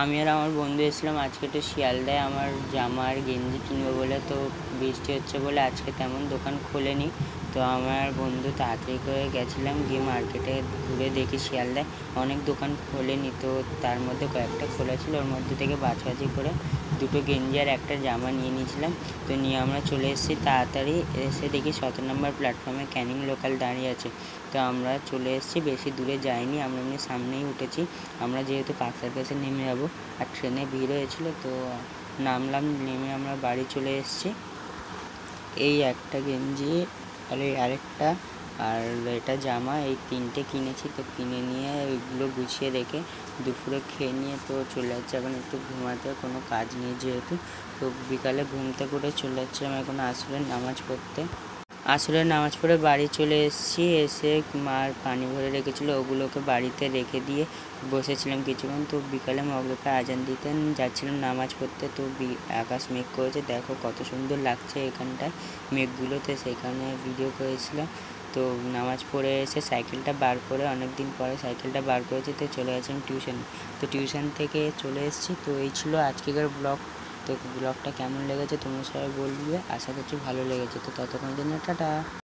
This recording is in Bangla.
আমি আর আমার বন্ধু এসেছিলাম আজকে একটু শিয়ালদায় আমার জামা আর গেঞ্জি কিনবো বলে। তো বৃষ্টি হচ্ছে বলে আজকে তেমন দোকান খোলেনি। তো আমার বন্ধু তাড়াতাড়ি করে গেছিলাম, গিয়ে মার্কেটে ঘুরে দেখি শিয়ালদায় অনেক দোকান খোলেনি। তো তার মধ্যে কয়েকটা খোলা ছিল, ওর মধ্যে থেকে বাছাবাছি করে দুটো গেঞ্জি আর একটা জামা নিয়ে নিয়েছিলাম। তো নিয়ে আমরা চলে এসেছি তাড়াতাড়ি। এসে দেখি 17 নম্বর প্ল্যাটফর্মে ক্যানিং লোকাল দাঁড়িয়ে আছে। তো আমরা চলে এসেছি, বেশি দূরে যাইনি, আমরা এমনি সামনেই উঠেছি। আমরা যেহেতু পার্ক সার্কাসে নেমে যাবো আর ট্রেনে ভিড় হয়েছিল, তো নামলাম, নেমে আমরা বাড়ি চলে এসেছি। এই একটা গেঞ্জি আর এই আরেকটা আর এটা জামা, এই তিনটে কিনেছি। তো কিনে নিয়ে ওইগুলো গুছিয়ে রেখে দুপুরে খেয়ে নিয়ে তো চলে যাচ্ছে এখন একটু ঘুমাতে, কোনো কাজ নেই যেহেতু। তো বিকালে ঘুম থেকে উঠে চলে যাচ্ছিলাম এখন আসরের নামাজ পড়তে। আসরের নামাজ পড়ে বাড়ি চলে এসেছি। এসে মার পানি ভরে রেখেছিলো, ওগুলোকে বাড়িতে রেখে দিয়ে বসেছিলাম কিছুক্ষণ। তো বিকালে মগরিবের আজান দিতেন যাচ্ছিলাম নামাজ পড়তে। তো আকাশ মেঘ করেছে, দেখো কত সুন্দর লাগছে এখানটায় মেঘগুলোতে, সেখানে ভিডিও করেছিলাম। তো নামাজ পড়ে এসে সাইকেলটা বার করে, অনেক দিন পরে সাইকেলটা বার করেছি, তো চলে গেছিলাম টিউশনে। তো টিউশন থেকে চলে এসেছি। তো এই ছিল আজকের ব্লগ। তো ব্লগটা কেমন লেগেছে তোমরা সবাই বলবে, আশা করছি ভালো লেগেছে। তো ততক্ষণের জন্য টাটা।